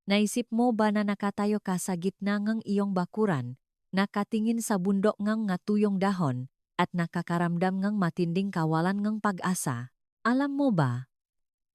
Naisip mo ba na nakatayo ka sa gitna ng iyong bakuran, nakatingin sa bundok ng ngatuyong dahon, at nakakaramdam ng matinding kawalan ng pag-asa? Alam mo ba,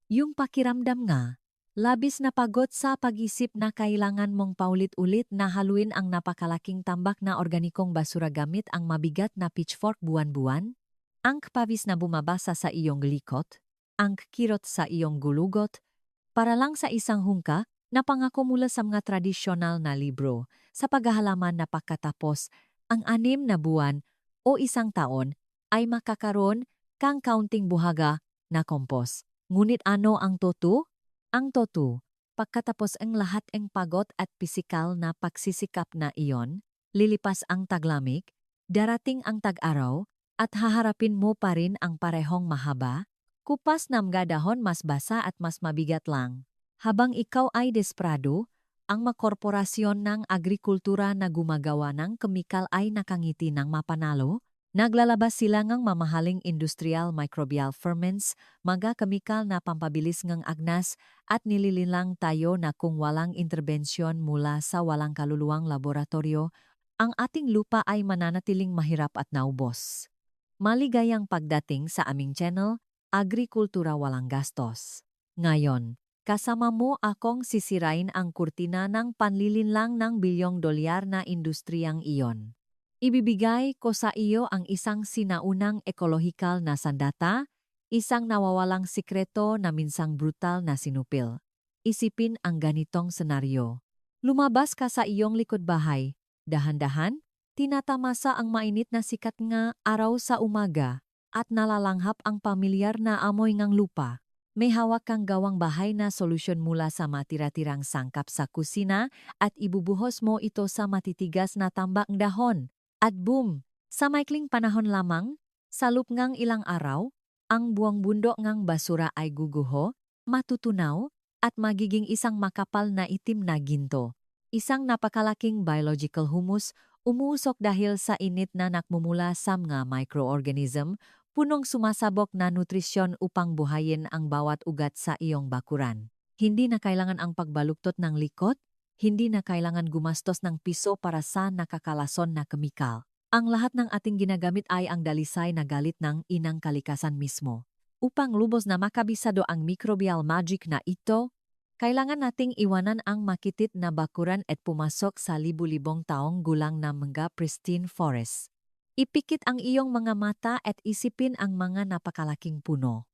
yung pakiramdam nga, labis na pagod sa pag-isip na kailangan mong paulit-ulit na haluin ang napakalaking tambak na organikong basura gamit ang mabigat na pitchfork buwan-buwan? Ang pawis na bumabasa sa iyong likot, ang kirot sa iyong gulugot, para lang sa isang hungka na pangako mula sa mga tradisyonal na libro sa paghahalaman na pagkatapos ang 6 na buwan o isang taon ay makakaroon kang kaunting buhaga na kompos. Ngunit ano ang totoo? Ang totoo, pagkatapos ang lahat ng pagod at pisikal na pagsisikap na iyon, lilipas ang taglamig, darating ang tag-araw, at haharapin mo pa rin ang parehong mahaba, kupas na mga dahon mas basa at mas mabigat lang. Habang ikaw ay desperado, ang mga korporasyon ng agrikultura na gumagawa ng kemikal ay nakangiti ng mapanalo, naglalabas sila ng mamahaling industrial microbial ferments, mga kemikal na pampabilis ng agnas, at nililinlang tayo na kung walang interbensyon mula sa walang kaluluwang laboratorio, ang ating lupa ay mananatiling mahirap at naubos. Maligayang pagdating sa aming channel, Agrikultura Walang Gastos. Ngayon, kasama mo akong sisirain ang kurtina ng panlilinlang ng $1 bilyon na industriyang iyon. Ibibigay ko sa iyo ang isang sinaunang ekologikal na sandata, isang nawawalang sikreto na minsang brutal na sinupil. Isipin ang ganitong senaryo. Lumabas ka sa iyong likod bahay, dahan-dahan, tinatamasa ang mainit na sikat nga araw sa umaga, at nalalanghap ang pamilyar na amoy ng lupa. May hawak kang gawang bahay na solusyon mula sa matira-tirang sangkap sa kusina at ibubuhos mo ito sa matitigas na tambak dahon. At boom! Sa maikling panahon lamang, sa loob ngang ilang araw, ang buong bundok ngang basura ay guguho, matutunaw, at magiging isang makapal na itim na ginto. Isang napakalaking biological humus umuusok dahil sa init na nakmumula sa mga microorganism, punong sumasabok na nutrisyon upang buhayin ang bawat ugat sa iyong bakuran. Hindi na kailangan ang pagbaluktot ng likod, hindi na kailangan gumastos ng piso para sa nakakalason na kemikal. Ang lahat ng ating ginagamit ay ang dalisay na galit ng inang kalikasan mismo. Upang lubos na makabisado ang microbial magic na ito, kailangan nating iwanan ang makitit na bakuran at pumasok sa libu-libong taong gulang na mga pristine forest. Ipikit ang iyong mga mata at isipin ang mga napakalaking puno.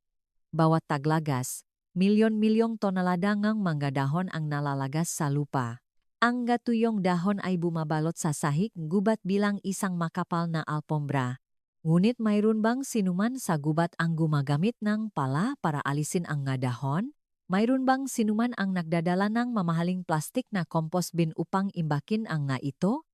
Bawat taglagas, milyon-milyong tonelada ng mga dahon ang nalalagas sa lupa. Ang gatuyong dahon ay bumabalot sa sahig gubat bilang isang makapal na alpombra. Ngunit mayroon bang sinuman sa gubat ang gumagamit ng pala para alisin ang nga dahon? Mayroon bang sinuman ang nagdadala ng mamahaling plastik na compost bin upang imbakin ang nga ito?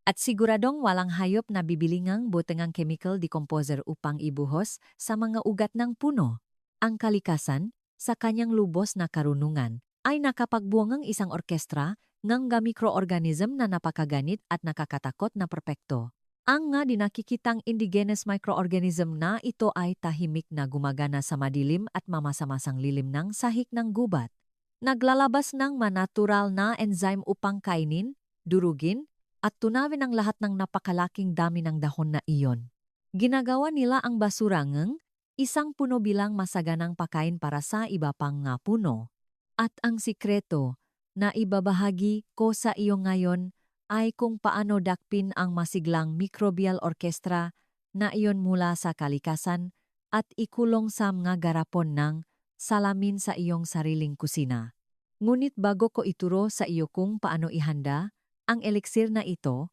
At siguradong walang hayop na bibili ngang butengang chemical decomposer upang ibuhos sa mga ugat ng puno. Ang kalikasan, sa kanyang lubos na karunungan, ay nakapagbuo ng isang orkestra ng microorganism na napakaganit at nakakatakot na perpekto. Ang nga dinakikitang indigenous microorganism na ito ay tahimik na gumagana sa madilim at mamasa-masang lilim ng sahig ng gubat. Naglalabas ng manatural na enzyme upang kainin, durugin, at tunawin ang lahat ng napakalaking dami ng dahon na iyon. Ginagawa nila ang basura ng isang puno bilang masaganang pakain para sa iba pang nga puno. At ang sikreto na ibabahagi ko sa iyo ngayon ay kung paano dakpin ang masiglang microbial orchestra na iyon mula sa kalikasan at ikulong sa mga garapon ng salamin sa iyong sariling kusina. Ngunit bago ko ituro sa iyo kung paano ihanda ang elixir na ito,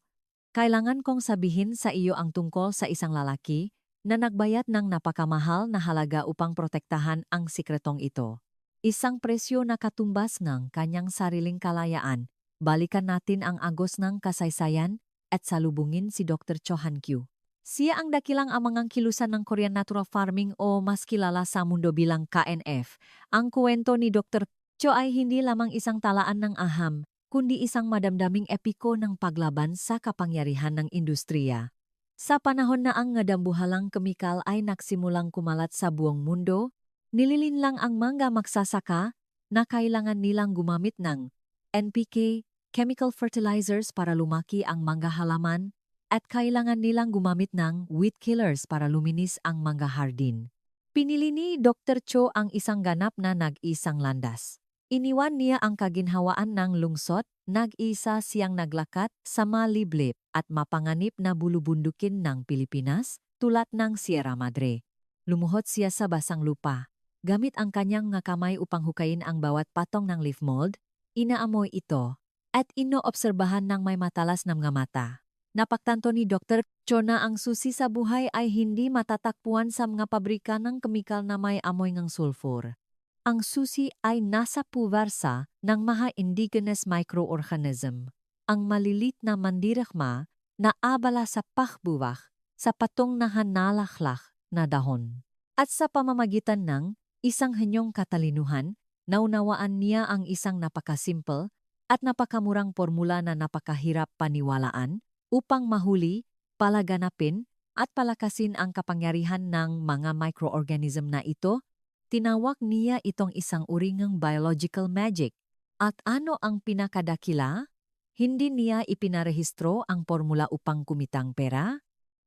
kailangan kong sabihin sa iyo ang tungkol sa isang lalaki na nagbayad ng napakamahal na halaga upang protektahan ang sikretong ito. Isang presyo na katumbas ng kanyang sariling kalayaan. Balikan natin ang agos ng kasaysayan at salubungin si Dr. Cho Han-kyu. Siya ang dakilang amangang kilusan ng Korean Natural Farming o mas kilala sa mundo bilang KNF. Ang kwento ni Dr. Cho ay hindi lamang isang talaan ng aham, kundi isang madamdaming epiko ng paglaban sa kapangyarihan ng industriya. Sa panahon na ang ngadambuhalang kemikal ay nagsimulang kumalat sa buong mundo, nililinlang ang mga magsasaka na kailangan nilang gumamit ng NPK, chemical fertilizers para lumaki ang mga halaman, at kailangan nilang gumamit ng weed killers para luminis ang mga hardin. Pinili ni Dr. Cho ang isang ganap na nag-isang landas. Iniwan niya ang kaginhawaan ng lungsod, nag-isa siyang naglakat sa maliblib at mapanganib na bulubundukin ng Pilipinas, tulad ng Sierra Madre. Lumuhod siya sa basang lupa. Gamit ang kanyang nga kamay upang hukayin ang bawat patong ng leaf mold, inaamoy ito at inoobserbahan ng may matalas na mga mata. Napagtanto ni Dr. Cho na ang susi sa buhay ay hindi matatakpuan sa mga pabrika ng kemikal na may amoy ng sulfur. Ang susi ay nasa puwersa ng mga indigenous microorganism, ang malilit na mandirigma na abala sa pakbuwak sa patong na hanalaklak na dahon. At sa pamamagitan ng isang henyong katalinuhan, naunawaan niya ang isang napakasimple at napakamurang formula na napakahirap paniwalaan upang mahuli, palaganapin at palakasin ang kapangyarihan ng mga microorganism na ito. Tinawag niya itong isang uri ng biological magic. At ano ang pinakadakila? Hindi niya ipinarehistro ang formula upang kumitang pera.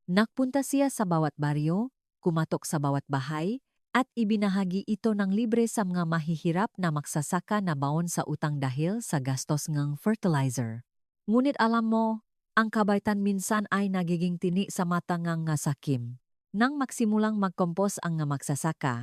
Nagpunta siya sa bawat baryo, kumatok sa bawat bahay, at ibinahagi ito ng libre sa mga mahihirap na magsasaka na baon sa utang dahil sa gastos ng fertilizer. Ngunit alam mo, ang kabaitan minsan ay nagiging tini sa mata ng nga sakim. Nang magsimulang magkompos ang nga magsasaka,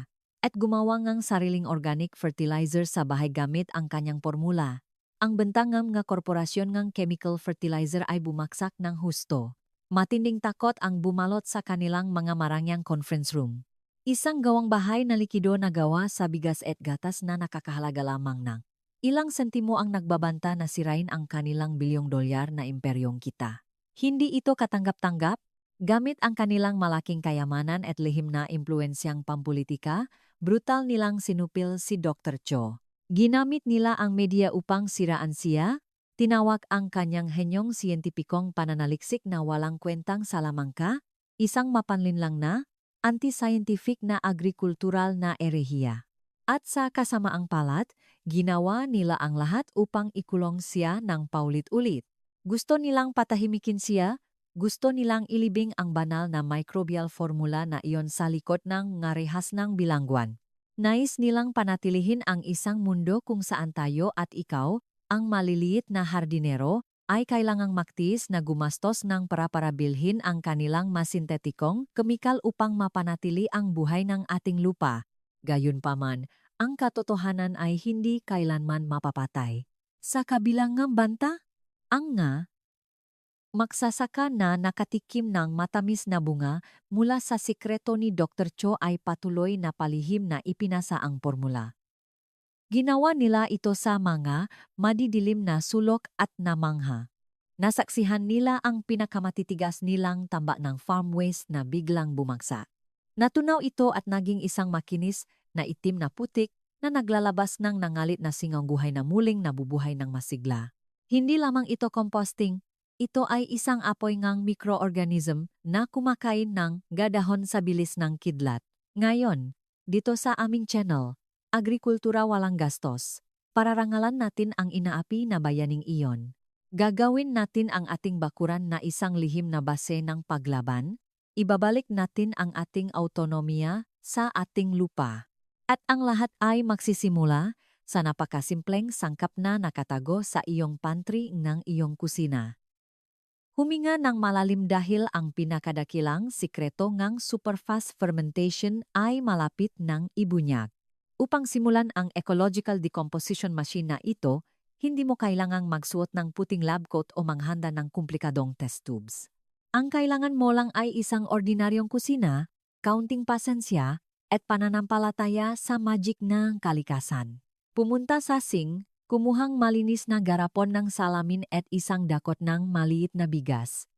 at gumawa ng sariling organic fertilizer sa bahay gamit ang kanyang formula, ang bentangam nga korporasyon ng chemical fertilizer ay bumaksak ng husto. Matinding takot ang bumalot sa kanilang mga marangyang conference room. Isang gawang bahay na likido na gawa sa bigas at gatas na nakakahalaga lamang ng ilang sentimo ang nagbabanta na sirain ang kanilang $1 bilyong na imperyong kita. Hindi ito katanggap-tanggap. Gamit ang kanilang malaking kayamanan at lihim na impluensyang pampolitika, brutal nilang sinupil si Dr. Cho. Ginamit nila ang media upang siraan siya. Tinawag ang kanyang henyong siyentipikong pananaliksik na walang kwentang salamangka, isang mapanlinlang na, anti-scientific na agrikultural na erehiya. At sa kasamaang palad, ginawa nila ang lahat upang ikulong siya ng paulit-ulit. Gusto nilang patahimikin siya, gusto nilang ilibing ang banal na microbial formula na iyon sa likod ng ngarehas ng bilangguan. Nais nilang panatilihin ang isang mundo kung saan tayo at ikaw, ang maliliit na hardinero, ay kailangang maktiis na gumastos ng para bilhin ang kanilang masintetikong kemikal upang mapanatili ang buhay ng ating lupa. Gayunpaman, ang katotohanan ay hindi kailanman mapapatay. Sa kabilang ng banta, ang nga, magsasaka na nakatikim ng matamis na bunga mula sa sikreto ni Dr. Cho ay patuloy na palihim na ipinasa ang formula. Ginawa nila ito sa mga madidilim na sulok at namangha. Nasaksihan nila ang pinakamatitigas nilang tamba ng farm waste na biglang bumagsak. Natunaw ito at naging isang makinis na itim na putik na naglalabas ng nangalit na singangguhay na muling nabubuhay ng masigla. Hindi lamang ito composting, ito ay isang apoy ngang microorganism na kumakain ng gadahon sa bilis ng kidlat. Ngayon, dito sa aming channel, Agrikultura Walang Gastos, pararangalan natin ang inaapi na bayaning iyon. Gagawin natin ang ating bakuran na isang lihim na base ng paglaban, ibabalik natin ang ating autonomiya sa ating lupa. At ang lahat ay magsisimula sa napakasimpleng sangkap na nakatago sa iyong pantry ng iyong kusina. Huminga ng malalim dahil ang pinakadakilang sikreto ng superfast fermentation ay malapit ng ibunyag. Upang simulan ang ecological decomposition machine na ito, hindi mo kailangang magsuot ng puting lab coat o manghanda ng komplikadong test tubes. Ang kailangan mo lang ay isang ordinaryong kusina, kaunting pasensya, at pananampalataya sa magic ng kalikasan. Pumunta sa sink, kumuhang malinis na garapon ng salamin at isang dakot ng maliit na bigas.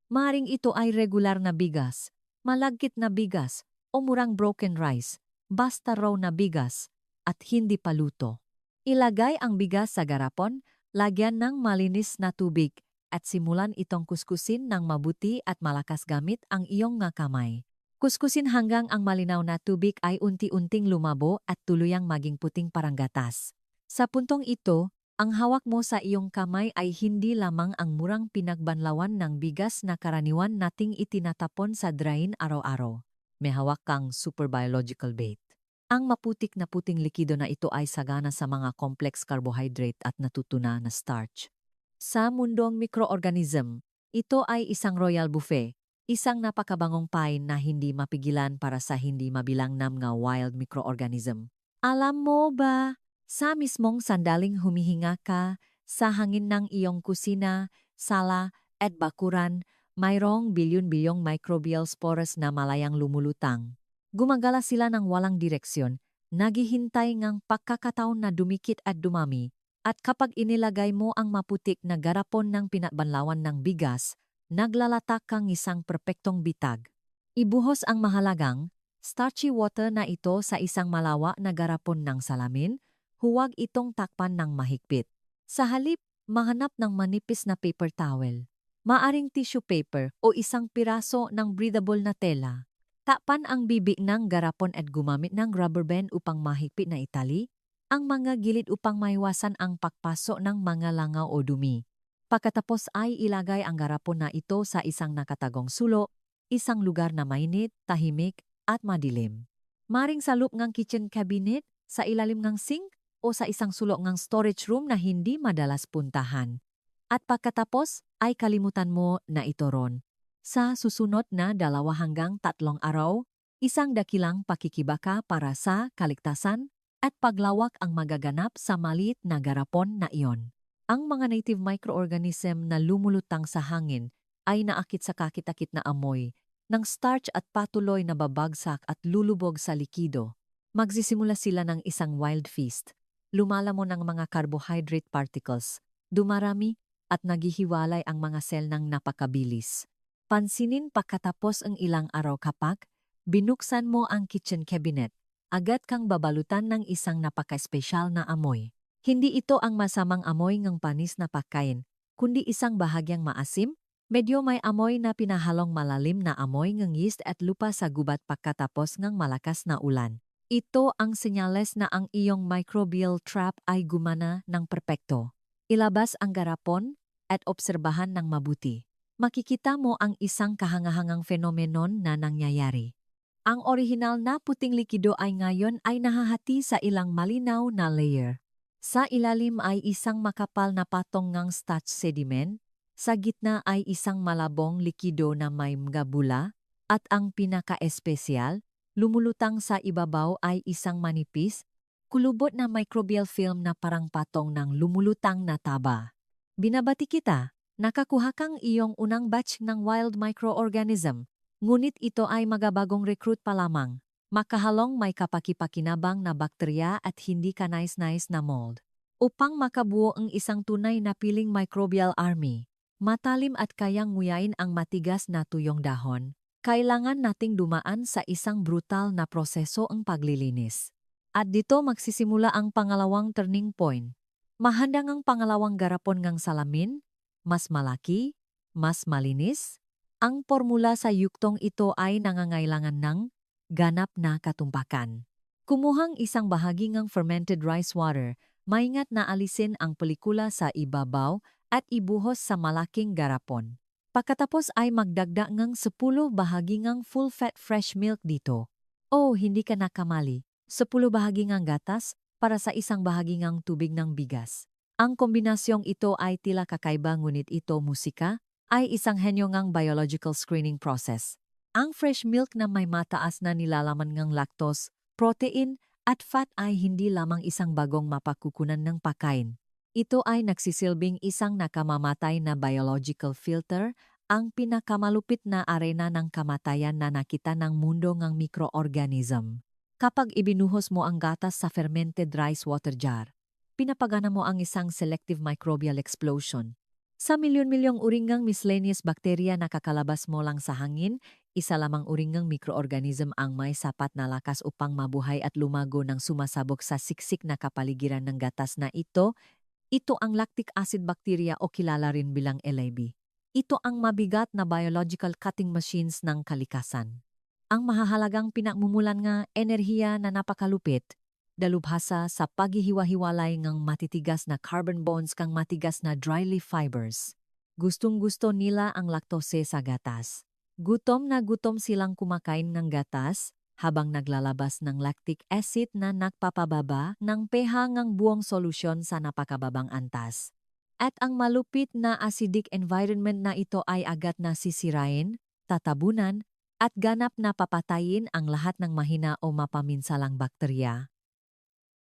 Maring ito ay regular na bigas, malagkit na bigas, o murang broken rice, basta raw na bigas, at hindi paluto. Ilagay ang bigas sa garapon, lagyan ng malinis na tubig, at simulan itong kuskusin ng mabuti at malakas gamit ang iyong nga kamay. Kuskusin hanggang ang malinaw na tubig ay unti-unting lumabo at tuluyang maging puting parang gatas. Sa puntong ito, Ang hawak mo sa iyong kamay ay hindi lamang ang murang pinagbanlawan ng bigas na karaniwan nating itinatapon sa drain araw-araw. May hawak kang super biological bait. Ang maputik na puting likido na ito ay sagana sa mga complex carbohydrate at natutuna na starch. Sa mundong microorganism, ito ay isang royal buffet, isang napakabangong pain na hindi mapigilan para sa hindi mabilang na mga wild microorganism. Alam mo ba, sa mismong sandaling humihinga ka sa hangin ng iyong kusina, sala at bakuran, mayroong bilyon-bilyong microbial spores na malayang lumulutang. Gumagala sila ng walang direksyon, naghihintay ngang pagkakataon na dumikit at dumami, at kapag inilagay mo ang maputik na garapon ng pinagbanlawan ng bigas, naglalatak kang isang perpektong bitag. Ibuhos ang mahalagang, starchy water na ito sa isang malawa na garapon ng salamin, huwag itong takpan ng mahigpit. Sa halip, mahanap ng manipis na paper towel. Maaring tissue paper o isang piraso ng breathable na tela. Takpan ang bibig ng garapon at gumamit ng rubber band upang mahigpit na itali ang mga gilid upang maiwasan ang pagpaso ng mga langaw o dumi. Pagkatapos ay ilagay ang garapon na ito sa isang nakatagong sulo, isang lugar na mainit, tahimik at madilim. Maring sa loob ng kitchen cabinet, sa ilalim ng sink, o sa isang sulok ng storage room na hindi madalas puntahan. At pagkatapos ay kalimutan mo na ito ron. Sa susunod na 2 hanggang 3 araw, isang dakilang pakikibaka para sa kaligtasan at paglawak ang magaganap sa maliit na garapon na iyon. Ang mga native microorganism na lumulutang sa hangin ay naakit sa kakit-akit na amoy ng starch at patuloy na babagsak at lulubog sa likido. Magsisimula sila ng isang wild feast. Lumalamon ang mga carbohydrate particles, dumarami at naghihiwalay ang mga sel ng napakabilis. Pansinin pagkatapos ang ilang araw kapag binuksan mo ang kitchen cabinet, agad kang babalutan ng isang napaka-espesyal na amoy. Hindi ito ang masamang amoy ng panis na pagkain, kundi isang bahagyang maasim, medyo may amoy na pinahalong malalim na amoy ng yeast at lupa sa gubat pagkatapos ng malakas na ulan. Ito ang senyales na ang iyong microbial trap ay gumana ng perpekto. Ilabas ang garapon at obserbahan ng mabuti. Makikita mo ang isang kahangahangang fenomenon na nangyayari. Ang orihinal na puting likido ay ngayon ay nahahati sa ilang malinaw na layer. Sa ilalim ay isang makapal na patong ng starch sediment, sa gitna ay isang malabong likido na may mga bula, at ang pinaka-espesyal, lumulutang sa ibabaw ay isang manipis, kulubot na microbial film na parang patong ng lumulutang na taba. Binabati kita, nakakuha kang iyong unang batch ng wild microorganism, ngunit ito ay magabagong recruit pa lamang, makahalong may kapakipakinabang na bakterya at hindi ka nais-nais na mold. Upang makabuo ang isang tunay na piling microbial army, matalim at kayang nguyain ang matigas na tuyong dahon, kailangan nating dumaan sa isang brutal na proseso ang paglilinis. At dito magsisimula ang pangalawang turning point. Mahandang ang pangalawang garapon ng salamin, mas malaki, mas malinis. Ang formula sa yuktong ito ay nangangailangan ng ganap na katumpakan. Kumuhang isang bahagi ng fermented rice water, maingat na alisin ang pelikula sa ibabaw at ibuhos sa malaking garapon. Pagkatapos ay magdagdag ng 10 bahagi ng full-fat fresh milk dito. O hindi ka nakamali, 10 bahagi ng gatas para sa isang bahagi ng tubig ng bigas. Ang kombinasyong ito ay tila kakaiba ngunit ito musika, ay isang henyo ng biological screening process. Ang fresh milk na may mataas na nilalaman ng lactose, protein at fat ay hindi lamang isang bagong mapakukunan ng pagkain. Ito ay nagsisilbing isang nakamamatay na biological filter, ang pinakamalupit na arena ng kamatayan na nakita ng mundo ng microorganism. Kapag ibinuhos mo ang gatas sa fermented rice water jar, pinapagana mo ang isang selective microbial explosion. Sa milyon-milyong uring ng miscellaneous bacteria na kakalabas mo lang sa hangin, isa lamang uring ng microorganism ang may sapat na lakas upang mabuhay at lumago ng sumasabog sa siksik na kapaligiran ng gatas na ito. Ito ang lactic acid bacteria o kilala rin bilang LAB. Ito ang mabigat na biological cutting machines ng kalikasan. Ang mahahalagang pinagmumulan nga enerhiya na napakalupit, dalubhasa sa paghihiwa-hiwalay ng matitigas na carbon bonds kang matigas na dry leaf fibers. Gustong-gusto nila ang laktose sa gatas. Gutom na gutom silang kumakain ng gatas habang naglalabas ng lactic acid na nagpapababa ng pH ng buong solusyon sa napakababang antas. At ang malupit na acidic environment na ito ay agad na sisirain, tatabunan, at ganap na papatayin ang lahat ng mahina o mapaminsalang bakterya.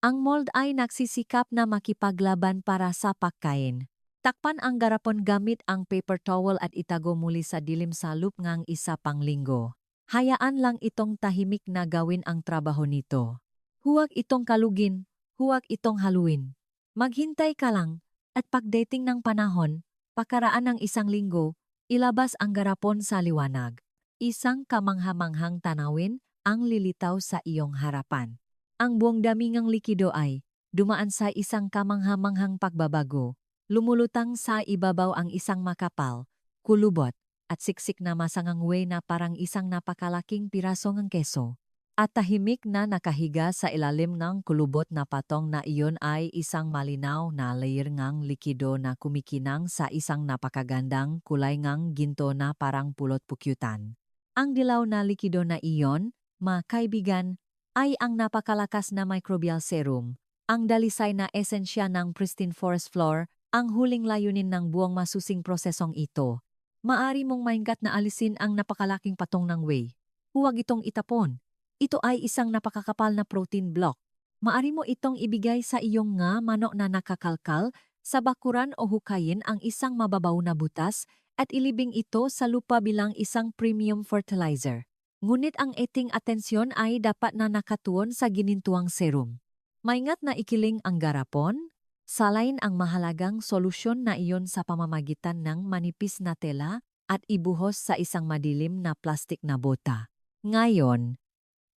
Ang mold ay nagsisikap na makipaglaban para sa pagkain. Takpan ang garapon gamit ang paper towel at itago muli sa dilim sa loop ngang isa pang linggo. Hayaan lang itong tahimik na gawin ang trabaho nito. Huwag itong kalugin, huwag itong haluin. Maghintay ka lang, at pagdating ng panahon, pakaraan ng isang linggo, ilabas ang garapon sa liwanag. Isang kamanghamanghang tanawin ang lilitaw sa iyong harapan. Ang buong dami ng likido ay dumaan sa isang kamanghamanghang pagbabago. Lumulutang sa ibabaw ang isang makapal, kulubot, at siksik na masangang whey na parang isang napakalaking piraso ng keso. At tahimik na nakahiga sa ilalim ng kulubot na patong na iyon ay isang malinaw na layer ng likido na kumikinang sa isang napakagandang kulay ng ginto na parang pulot pukyutan. Ang dilaw na likido na iyon, mga kaibigan, ay ang napakalakas na microbial serum, ang dalisay na esensya ng pristine forest floor, ang huling layunin ng buong masusing prosesong ito. Maari mong maingkat na alisin ang napakalaking patong ng whey. Huwag itong itapon. Ito ay isang napakakapal na protein block. Maari mo itong ibigay sa iyong nga manok na nakakalkal, sa bakuran o hukayin ang isang mababaw na butas at ilibing ito sa lupa bilang isang premium fertilizer. Ngunit ang eting atensyon ay dapat na nakatuon sa ginintuang serum. Maingat na ikiling ang garapon, salain ang mahalagang solusyon na iyon sa pamamagitan ng manipis na tela at ibuhos sa isang madilim na plastik na bota. Ngayon,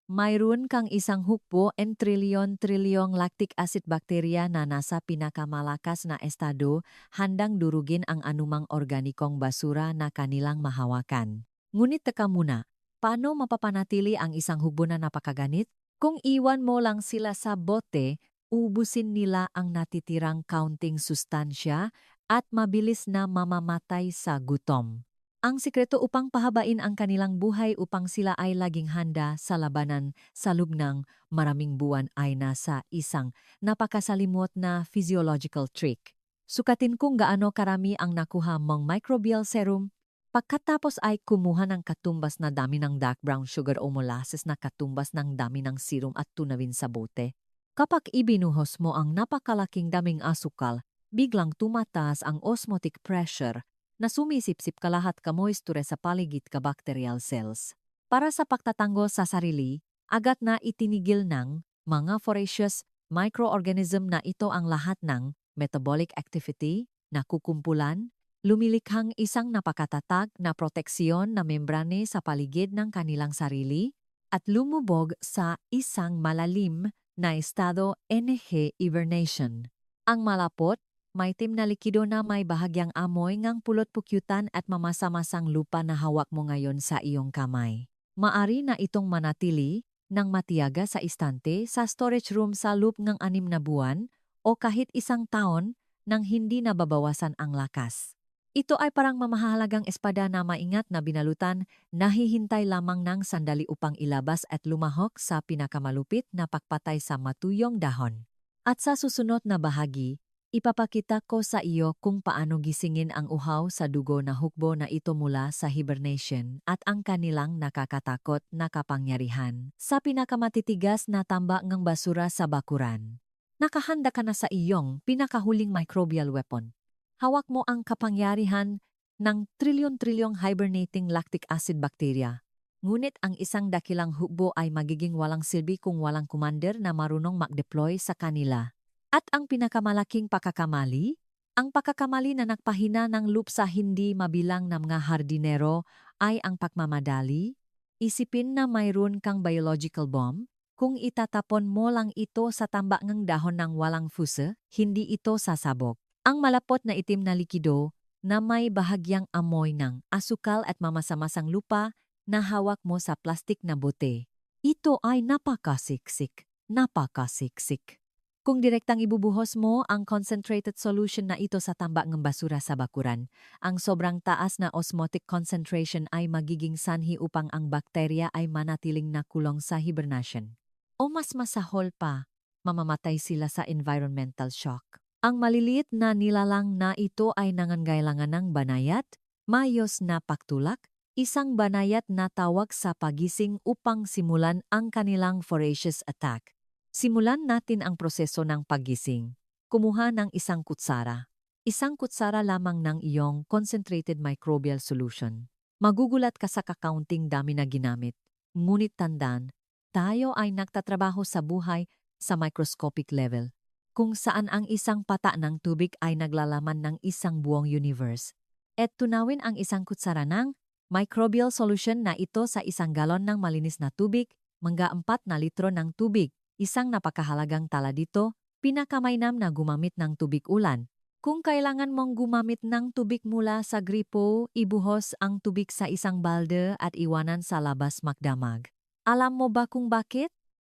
mayroon kang isang hukbo and trilyon-trilyong lactic acid bacteria na nasa pinakamalakas na estado handang durugin ang anumang organikong basura na kanilang mahawakan. Ngunit teka muna, paano mapapanatili ang isang hukbo na napakaganit? Kung iwan mo lang sila sa bote, ubusin nila ang natitirang counting sustansya at mabilis na mamamatay sa gutom. Ang sikreto upang pahabain ang kanilang buhay upang sila ay laging handa sa labanan sa loob ng maraming buwan ay nasa isang napakasalimot na physiological trick. Sukatin kung gaano karami ang nakuha mong microbial serum. Pagkatapos ay kumuha ng katumbas na dami ng dark brown sugar o molasses na katumbas ng dami ng serum at tunawin sa bote. Kapag ibinuhos mo ang napakalaking daming asukal, biglang tumataas ang osmotic pressure na sumisipsip kalahat ka moisture sa paligid ka bacterial cells. Para sa pagtatanggol sa sarili, agad na itinigil ng mga voracious microorganism na ito ang lahat ng metabolic activity na kukumpulan, lumilikhang isang napakatatag na proteksyon na membrane sa paligid ng kanilang sarili at lumubog sa isang malalim na estado NG hibernation. Ang malapot, maitim na likido na may bahagyang amoy ngang pulot pukyutan at mamasa-masang lupa na hawak mo ngayon sa iyong kamay. Maari na itong manatili ng matiyaga sa istante sa storage room sa loob ng 6 na buwan o kahit isang taon nang hindi nababawasan ang lakas. Ito ay parang mamahalagang espada na maingat na binalutan, nahihintay lamang ng sandali upang ilabas at lumahok sa pinakamalupit na pagpatay sa matuyong dahon. At sa susunod na bahagi, ipapakita ko sa iyo kung paano gisingin ang uhaw sa dugo na hukbo na ito mula sa hibernation at ang kanilang nakakatakot na kapangyarihan sa pinakamatitigas na tambak ng basura sa bakuran. Nakahanda ka na sa iyong pinakahuling microbial weapon. Hawak mo ang kapangyarihan ng trilyon-trilyong hibernating lactic acid bacteria. Ngunit ang isang dakilang hukbo ay magiging walang silbi kung walang commander na marunong mag-deploy sa kanila. At ang pinakamalaking pagkakamali? Ang pagkakamali na nagpahina ng loop sa hindi mabilang na mga hardinero ay ang pagmamadali. Isipin na mayroon kang biological bomb. Kung itatapon mo lang ito sa tambak ng dahon ng walang fuse, hindi ito sasabog. Ang malapot na itim na likido na may bahagyang amoy ng asukal at mamasa-masang lupa na hawak mo sa plastik na bote. Ito ay napakasiksik. napakasiksik. Kung direktang ibubuhos mo ang concentrated solution na ito sa tambak ng basura sa bakuran, ang sobrang taas na osmotic concentration ay magiging sanhi upang ang bakterya ay manatiling nakulong sa hibernation. O mas masahol pa, mamamatay sila sa environmental shock. Ang maliliit na nilalang na ito ay nangangailangan ng banayat, mayos na pagtulak, isang banayat na tawag sa pagising upang simulan ang kanilang voracious attack. Simulan natin ang proseso ng paggising. Kumuha ng isang kutsara. Isang kutsara lamang ng iyong concentrated microbial solution. Magugulat ka sa kakaunting dami na ginamit. Ngunit tandaan, tayo ay nagtatrabaho sa buhay sa microscopic level, kung saan ang isang pata ng tubig ay naglalaman ng isang buong universe. At tunawin ang isang kutsara ng microbial solution na ito sa isang galon ng malinis na tubig, mangga 4 na litro ng tubig. Isang napakahalagang tala dito, pinakamainam na gumamit ng tubig ulan. Kung kailangan mong gumamit ng tubig mula sa gripo, ibuhos ang tubig sa isang balde at iwanan sa labas magdamag. Alam mo ba kung bakit?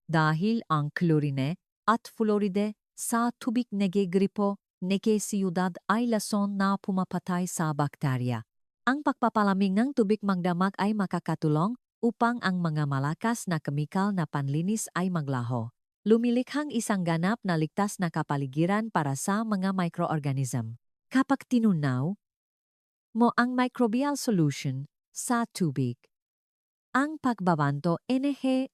Dahil ang chlorine at fluoride sa tubig nagigripo, siyudad ay lason na pumapatay sa bakterya. Ang pagpapalamig ng tubig magdamag ay makakatulong upang ang mga malakas na kemikal na panlinis ay maglaho. Lumilikhang isang ganap na ligtas na kapaligiran para sa mga microorganism. Kapag tinunaw mo ang microbial solution sa tubig, ang pagbabanto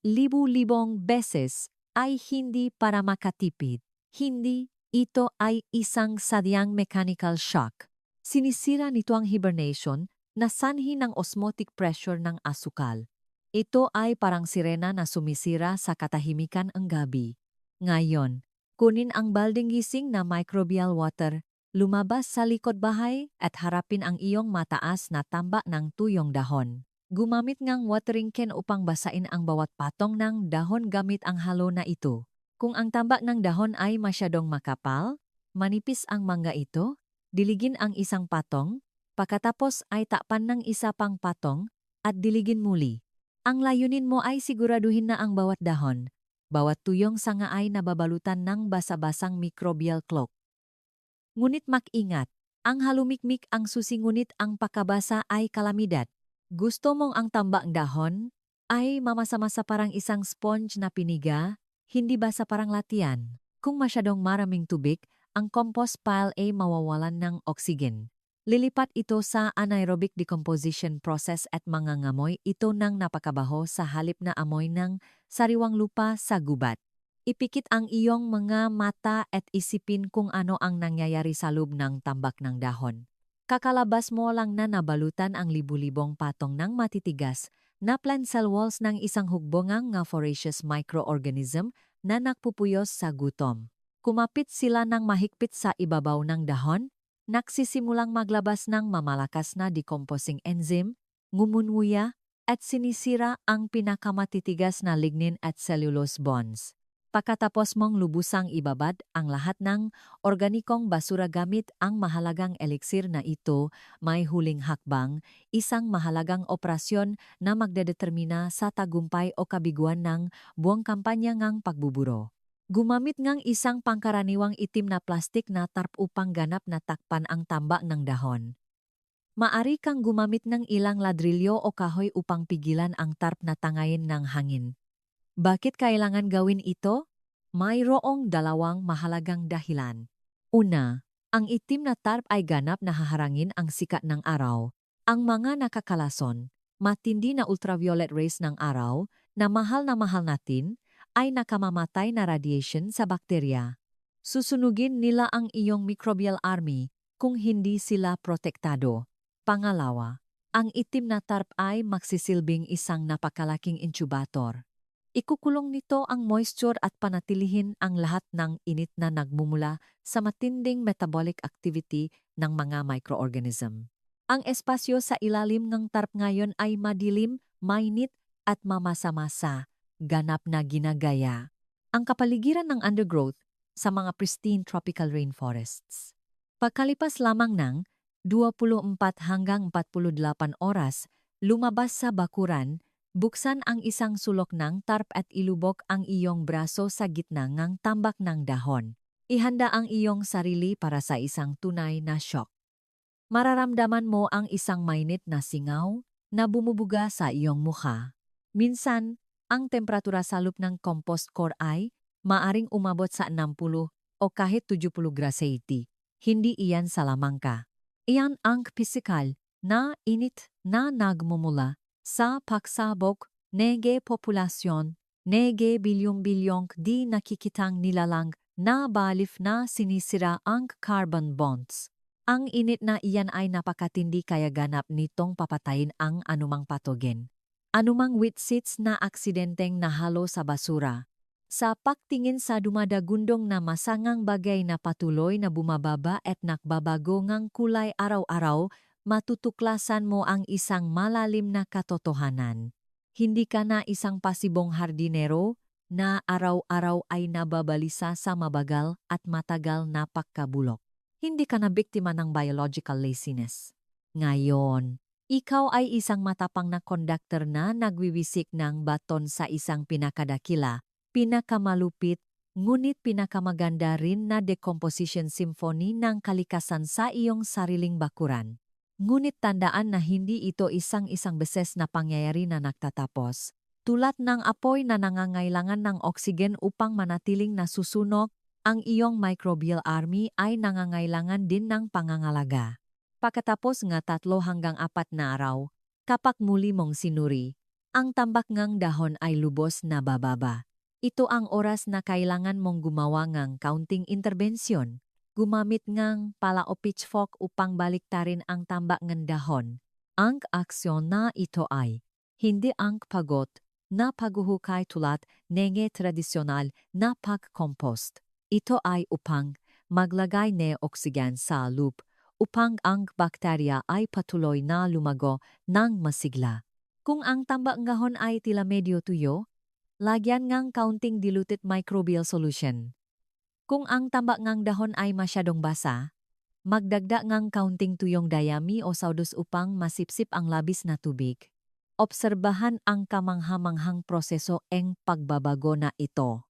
libu-libong beses ay hindi para makatipid. Hindi, ito ay isang sadyang mechanical shock. Sinisira nito ang hibernation na sanhi ng osmotic pressure ng asukal. Ito ay parang sirena na sumisira sa katahimikan ang gabi. Ngayon, kunin ang balding gising na microbial water, lumabas sa likod bahay at harapin ang iyong mataas na tambak ng tuyong dahon. Gumamit ngang watering can upang basain ang bawat patong ng dahon gamit ang halo na ito. Kung ang tambak ng dahon ay masyadong makapal, manipis ang mangga ito, diligin ang isang patong, pagkatapos ay takpan ng isa pang patong at diligin muli. Ang layunin mo ay siguraduhin na ang bawat dahon, bawat tuyong sanga ay nababalutan ng basa-basang microbial cloak. Ngunit mag-ingat, ang halumikmik ang susi ngunit ang pakabasa ay kalamidad. Gusto mong ang tambak dahon ay mamasa-masa parang isang sponge na piniga, hindi basa parang latian. Kung masyadong maraming tubig, ang compost pile ay mawawalan ng oxygen. Lilipat ito sa anaerobic decomposition process at mangangamoy ito ng napakabaho sa halip na amoy ng sariwang lupa sa gubat. Ipikit ang iyong mga mata at isipin kung ano ang nangyayari sa loob ng tambak ng dahon. Kakalabas mo lang na nabalutan ang libu-libong patong ng matitigas na plant cell walls ng isang hugbongang nga voracious microorganism na nagpupuyos sa gutom. Kumapit sila ng mahigpit sa ibabaw ng dahon, nagsisimulang maglabas ng mamalakas na decomposing enzyme, ngumunguya, at sinisira ang pinakamatitigas na lignin at cellulose bonds. Pagkatapos mong lubusang ibabad ang lahat ng organikong basura gamit ang mahalagang elixir na ito, may huling hakbang, isang mahalagang operasyon na magdedetermina sa tagumpay o kabiguan ng buong kampanya ngang pagbuburo. Gumamit ngang isang pangkaraniwang itim na plastik na tarp upang ganap na takpan ang tambak ng dahon. Maari kang gumamit ng ilang ladrilyo o kahoy upang pigilan ang tarp na tangayin ng hangin. Bakit kailangan gawin ito? Mayroong dalawang mahalagang dahilan. Una, ang itim na tarp ay ganap na haharangin ang sikat ng araw. Ang mga nakakalason, matindi na ultraviolet rays ng araw na mahal natin, ay nakamamatay na radiation sa bakterya. Susunugin nila ang iyong microbial army kung hindi sila protektado. Pangalawa, ang itim na tarp ay magsisilbing isang napakalaking incubator. Ikukulong nito ang moisture at panatilihin ang lahat ng init na nagmumula sa matinding metabolic activity ng mga microorganism. Ang espasyo sa ilalim ng tarp ngayon ay madilim, mainit at mamasa-masa, ganap na ginagaya ang kapaligiran ng undergrowth sa mga pristine tropical rainforests. Pagkalipas lamang ng 24 hanggang 48 oras, lumabas sa bakuran Buksan ang isang sulok ng tarp at ilubok ang iyong braso sa gitna ng tambak ng dahon. Ihanda ang iyong sarili para sa isang tunay na shock. Mararamdaman mo ang isang mainit na singaw na bumubuga sa iyong mukha. Minsan, ang temperatura sa loob ng compost core ay maaring umabot sa 60 o kahit 70 graseti. Hindi iyan salamangka. Iyan ang pisikal na init na nagmumula sa pagsabog nege populasyon, nege bilyong-bilyong di nakikitang nilalang na balif na sinisira ang carbon bonds. Ang init na iyan ay napakatindi kaya ganap nitong papatayin ang anumang patogen. Anumang witsits na aksidenteng nahalo sa basura. Sa pagtingin sa dumadagundong na masangang bagay na patuloy na bumababa at nakbabago ngang kulay araw-araw, matutuklasan mo ang isang malalim na katotohanan. Hindi ka na isang pasibong hardinero na araw-araw ay nababalisa sa mabagal at matagal na pagkabulok. Hindi ka na biktima ng biological laziness. Ngayon, ikaw ay isang matapang na conductor na nagwiwisik ng baton sa isang pinakadakila, pinakamalupit, ngunit pinakamaganda rin na decomposition symphony ng kalikasan sa iyong sariling bakuran. Ngunit tandaan na hindi ito isang-isang beses na pangyayari na nagtatapos. Tulad ng apoy na nangangailangan ng oksigen upang manatiling nasusunog, ang iyong microbial army ay nangangailangan din ng pangangalaga. Pagkatapos nga 3 hanggang 4 na araw, kapag muli mong sinuri, ang tambak ngang dahon ay lubos na bababa. Ito ang oras na kailangan mong gumawa ngang kaunting interbensyon. Gumamit ngang pala o pitchfork upang baliktarin ang tambak ngang dahon. Ang aksyon na ito ay hindi ang pagot na paghuhukay tulad ng tradisyonal na pag-compost. Ito ay upang maglagay ng oksigen sa loop upang ang bakterya ay patuloy na lumago ng masigla. Kung ang tambak ngahon ay tila medyo tuyo, lagyan ngang kaunting diluted microbial solution. Kung ang tambak ngang dahon ay masyadong basa, magdagdag ngang kaunting tuyong dayami o sawdust upang masipsip ang labis na tubig. Obserbahan ang kamanghamanghang proseso ng pagbabago na ito.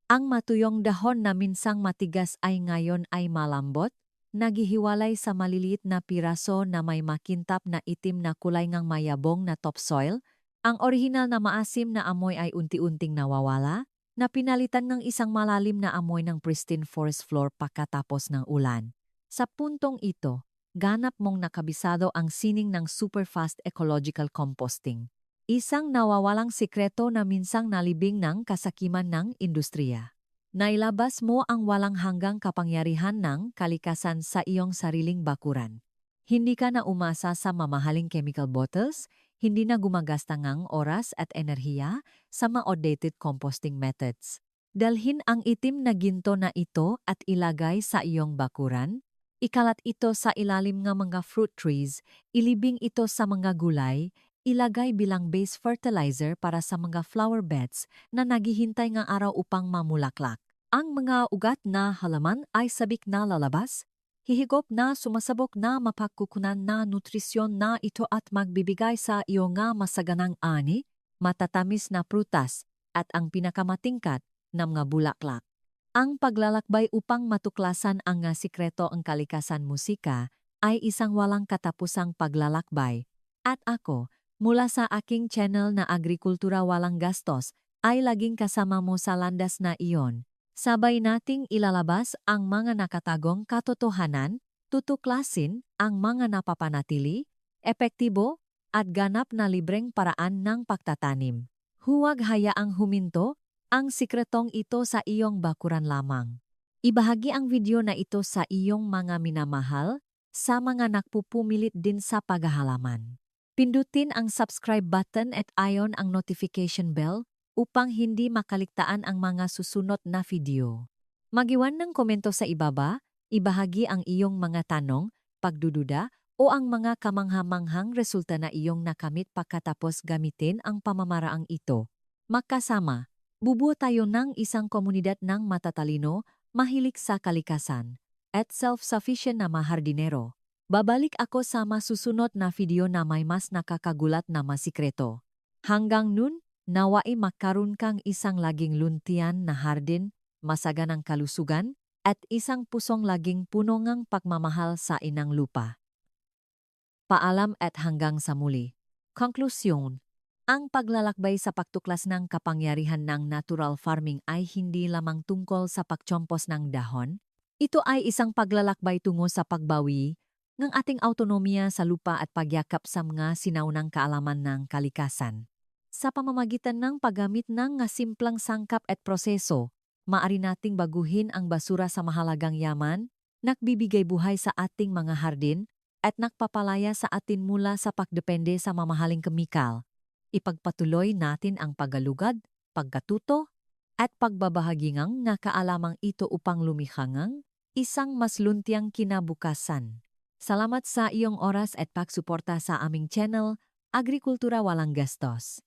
Ang matuyong dahon na minsang matigas ay ngayon ay malambot, naghihiwalay sa maliliit na piraso na may makintab na itim na kulay ngang mayabong na topsoil. Ang orihinal na maasim na amoy ay unti-unting nawawala, na pinalitan ng isang malalim na amoy ng pristine forest floor pagkatapos ng ulan. Sa puntong ito, ganap mong nakabisado ang sining ng superfast ecological composting. Isang nawawalang sikreto na minsang nalibing ng kasakiman ng industriya. Nailabas mo ang walang hanggang kapangyarihan ng kalikasan sa iyong sariling bakuran. Hindi ka na umasa sa mamahaling chemical bottles, hindi na gumagasta ng oras at enerhiya sa outdated composting methods. Dalhin ang itim na ginto na ito at ilagay sa iyong bakuran. Ikalat ito sa ilalim ng mga fruit trees, ilibing ito sa mga gulay, ilagay bilang base fertilizer para sa mga flower beds na naghihintay ng araw upang mamulaklak. Ang mga ugat na halaman ay sabik na lalabas, hihigop na sumasabok na mapagkukunan na nutrisyon na ito at magbibigay sa iyo nga masaganang ani, matatamis na prutas at ang pinakamatingkat na mga bulaklak. Ang paglalakbay upang matuklasan ang nga sikreto ang kalikasan musika ay isang walang katapusang paglalakbay. At ako, mula sa aking channel na Agrikultura Walang Gastos, ay laging kasama mo sa landas na iyon. Sabay nating ilalabas ang mga nakatagong katotohanan, tutuklasin ang mga napapanatili, epektibo, at ganap na libreng paraan ng pagtatanim. Huwag hayaang huminto ang sikretong ito sa iyong bakuran lamang. Ibahagi ang video na ito sa iyong mga minamahal, sa mga nagpupumilit din sa paghahalaman. Pindutin ang subscribe button at ion ang notification bell upang hindi makaligtaan ang mga susunod na video. Mag-iwan ng komento sa ibaba, ibahagi ang iyong mga tanong, pagdududa, o ang mga kamanghamanghang resulta na iyong nakamit pagkatapos gamitin ang pamamaraang ito. Magkasama, bubuo tayo ng isang komunidad ng matatalino, mahilig sa kalikasan, at self-sufficient na mahardinero. Babalik ako sa masusunod na video na may mas nakakagulat na masikreto. Hanggang nun, nawai makaroon kang isang laging luntian na hardin, masaganang kalusugan, at isang pusong laging puno ngang pagmamahal sa inang lupa. Paalam at hanggang sa muli. Konklusyon. Ang paglalakbay sa pagtuklas ng kapangyarihan ng natural farming ay hindi lamang tungkol sa pagtsompos ng dahon. Ito ay isang paglalakbay tungo sa pagbawi ng ating autonomiya sa lupa at pagyakap sa mga sinaunang kaalaman ng kalikasan. Sa pamamagitan ng paggamit ng nga simplang sangkap at proseso, maari nating baguhin ang basura sa mahalagang yaman, nagbibigay buhay sa ating mga hardin, at nakpapalaya sa atin mula sa pagdepende sa mamahaling kemikal. Ipagpatuloy natin ang paggalugad, pagkatuto, at pagbabahagingang nga kaalamang ito upang lumihangang isang mas luntiang kinabukasan. Salamat sa iyong oras at pagsuporta sa aming channel, Agrikultura Walang Gastos.